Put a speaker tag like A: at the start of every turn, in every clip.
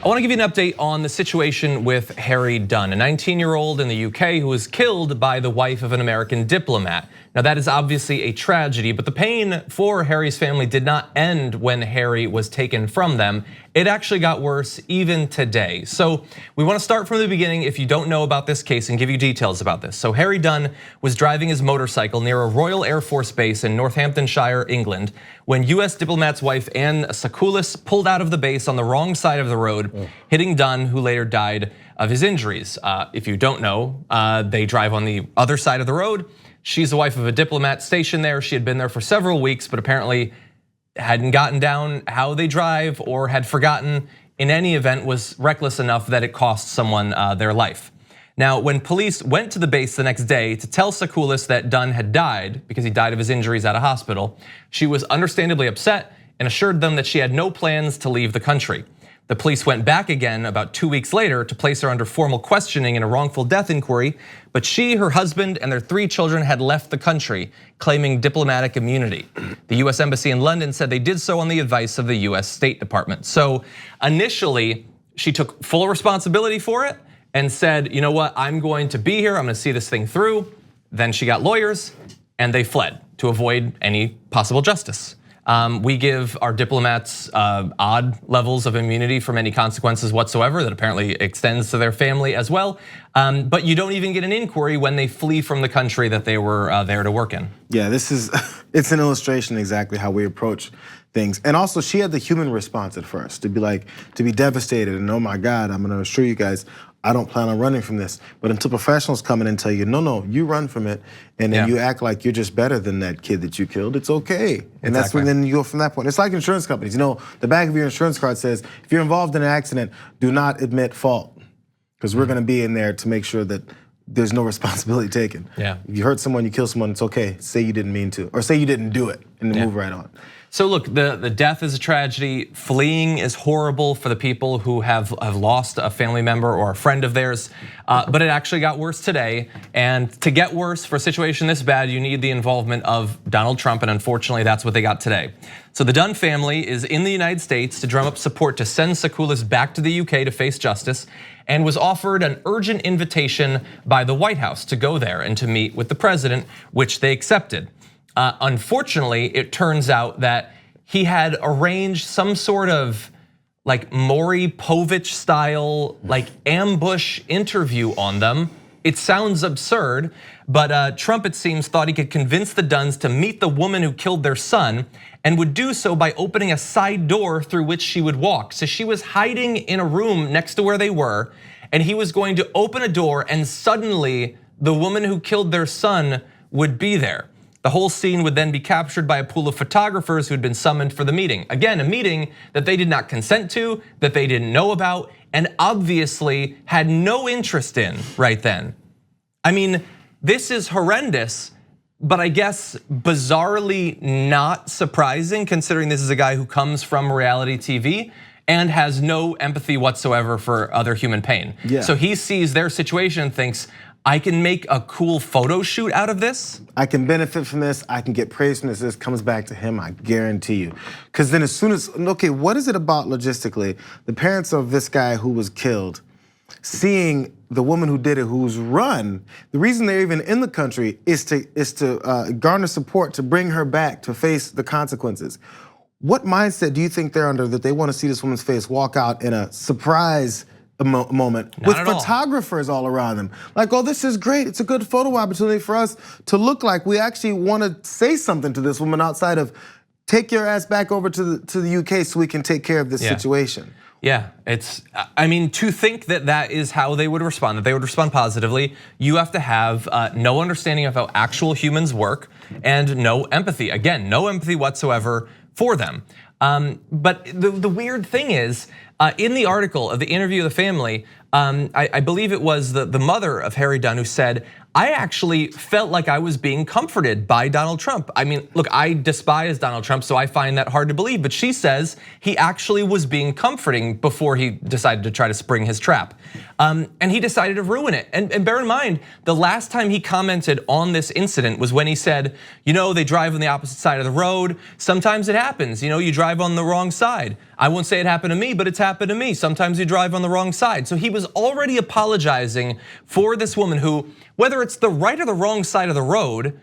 A: I want to give you an update on the situation with Harry Dunn, a 19-year-old in the UK who was killed by the wife of an American diplomat. Now that is obviously a tragedy, but the pain for Harry's family did not end when Harry was taken from them. It actually got worse even today. So we want to start from the beginning if you don't know about this case and give you details about this. So Harry Dunn was driving his motorcycle near a Royal Air Force base in Northamptonshire, England, when US diplomat's wife Anne Sacoolas pulled out of the base on the wrong side of the road, hitting Dunn, who later died of his injuries. If you don't know, they drive on the other side of the road. She's the wife of a diplomat stationed there. She had been there for several weeks, but apparently hadn't gotten down how they drive or had forgotten. In any event, was reckless enough that it cost someone their life. Now, when police went to the base the next day to tell Sacoolas that Dunn had died because he died of his injuries at a hospital, she was understandably upset and assured them that she had no plans to leave the country. The police went back again about 2 weeks later to place her under formal questioning in a wrongful death inquiry, but she, her husband, and their 3 children had left the country, claiming diplomatic immunity. The US Embassy in London said they did so on the advice of the US State Department. So initially, she took full responsibility for it and said, you know what, I'm going to be here, I'm gonna see this thing through. Then she got lawyers and they fled to avoid any possible justice. We give our diplomats odd levels of immunity from any consequences whatsoever that apparently extends to their family as well. But you don't even get an inquiry when they flee from the country that they were there to work in.
B: Yeah, it's an illustration exactly how we approach things. And also she had the human response at first to be devastated and oh my God, I'm gonna assure you guys, I don't plan on running from this. But until professionals come in and tell you, no, you run from it, and then you act like you're just better than that kid that you killed, it's okay. And that's when then you go from that point. It's like insurance companies, the back of your insurance card says, if you're involved in an accident, do not admit fault. Because we're gonna be in there to make sure that there's no responsibility taken.
A: Yeah.
B: If you hurt someone, you kill someone, it's okay. Say you didn't mean to, or say you didn't do it, and then move right on.
A: So look, the death is a tragedy. Fleeing is horrible for the people who have lost a family member or a friend of theirs. But it actually got worse today. And to get worse for a situation this bad, you need the involvement of Donald Trump, and unfortunately that's what they got today. So the Dunn family is in the United States to drum up support to send Sacoolas back to the UK to face justice, and was offered an urgent invitation by the White House to go there and to meet with the president, which they accepted. Unfortunately, it turns out that he had arranged some sort of like Maury Povich style ambush interview on them. It sounds absurd, but Trump, it seems, thought he could convince the Dunns to meet the woman who killed their son, and would do so by opening a side door through which she would walk. So she was hiding in a room next to where they were, and he was going to open a door, and suddenly the woman who killed their son would be there. The whole scene would then be captured by a pool of photographers who had been summoned for the meeting. Again, a meeting that they did not consent to, that they didn't know about, and obviously had no interest in right then. I mean, this is horrendous, but I guess bizarrely not surprising considering this is a guy who comes from reality TV and has no empathy whatsoever for other human pain. So he sees their situation and thinks, I can make a cool photo shoot out of this.
B: I can benefit from this, I can get praise from this. This comes back to him, I guarantee you. Because then as soon as, okay, what is it about logistically? The parents of this guy who was killed, seeing the woman who did it, who's run, the reason they're even in the country is to garner support to bring her back to face the consequences. What mindset do you think they're under that they want to see this woman's face walk out in a surprise moment with photographers all around them? Like, oh, this is great. It's a good photo opportunity for us to look like we actually want to say something to this woman outside of take your ass back over to the UK so we can take care of this situation.
A: Yeah, I mean, to think that that is how they would respond, that they would respond positively, you have to have no understanding of how actual humans work and no empathy. Again, no empathy whatsoever for them. But the weird thing is, in the article of the interview of the family, I believe it was the mother of Harry Dunn who said, I actually felt like I was being comforted by Donald Trump. I mean, look, I despise Donald Trump, so I find that hard to believe, but she says he actually was being comforting before he decided to try to spring his trap. And he decided to ruin it. And bear in mind, the last time he commented on this incident was when he said, they drive on the opposite side of the road. Sometimes it happens, you drive on the wrong side. I won't say it happened to me, but it's happened to me. Sometimes you drive on the wrong side. So he was already apologizing for this woman who, whether it's the right or the wrong side of the road,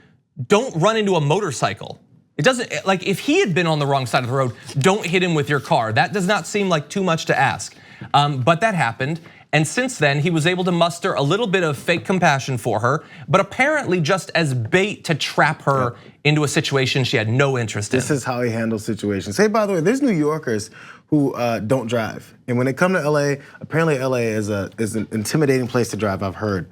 A: don't run into a motorcycle. It doesn't, like if he had been on the wrong side of the road, don't hit him with your car. That does not seem like too much to ask. But that happened. And since then, he was able to muster a little bit of fake compassion for her, but apparently just as bait to trap her into a situation she had no interest in.
B: This is how he handles situations. Hey, by the way, there's New Yorkers who don't drive. And when they come to LA, apparently LA is an intimidating place to drive, I've heard.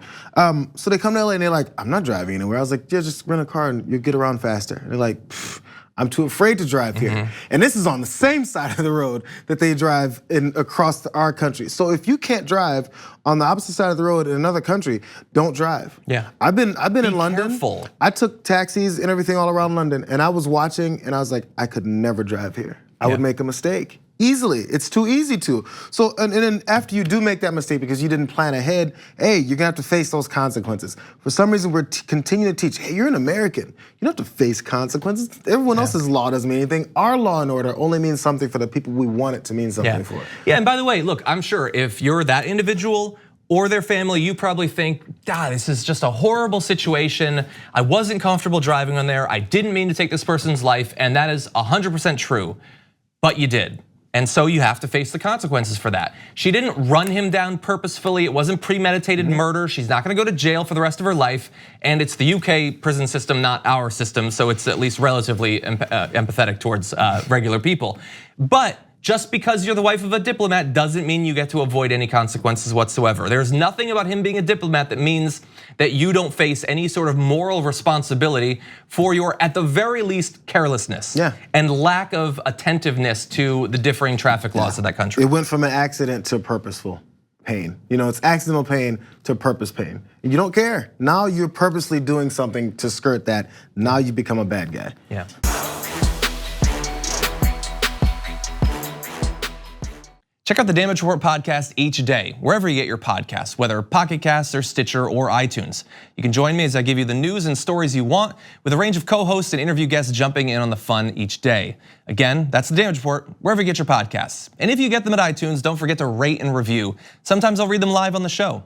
B: So they come to LA and they're like, I'm not driving anywhere. I was like, yeah, just rent a car and you'll get around faster. And they're like, I'm too afraid to drive here. And this is on the same side of the road that they drive across our country. So if you can't drive on the opposite side of the road in another country, don't drive.
A: Yeah.
B: I've been in London.
A: Careful.
B: I took taxis and everything all around London, and I was watching and I was like, I could never drive here. I would make a mistake. Easily, it's too easy to. So, and then after you do make that mistake because you didn't plan ahead, hey, you're gonna have to face those consequences. For some reason, we're continuing to teach, hey, you're an American. You don't have to face consequences. Everyone else's law doesn't mean anything. Our law and order only means something for the people we want it to mean something for.
A: Yeah, and by the way, look, I'm sure if you're that individual or their family, you probably think, God, this is just a horrible situation. I wasn't comfortable driving on there. I didn't mean to take this person's life, and that is 100% true, but you did. And so you have to face the consequences for that. She didn't run him down purposefully. It wasn't premeditated murder. She's not gonna go to jail for the rest of her life. And it's the UK prison system, not our system. So it's at least relatively empathetic towards regular people. But just because you're the wife of a diplomat doesn't mean you get to avoid any consequences whatsoever. There's nothing about him being a diplomat that means that you don't face any sort of moral responsibility for your, at the very least, carelessness and lack of attentiveness to the differing traffic laws of that country.
B: It went from an accident to purposeful pain. You know, it's accidental pain to purpose pain. And you don't care. Now you're purposely doing something to skirt that. Now you become a bad guy.
A: Yeah. Check out the Damage Report podcast each day, wherever you get your podcasts, whether Pocket Casts or Stitcher or iTunes. You can join me as I give you the news and stories you want, with a range of co-hosts and interview guests jumping in on the fun each day. Again, that's the Damage Report, wherever you get your podcasts. And if you get them at iTunes, don't forget to rate and review. Sometimes I'll read them live on the show.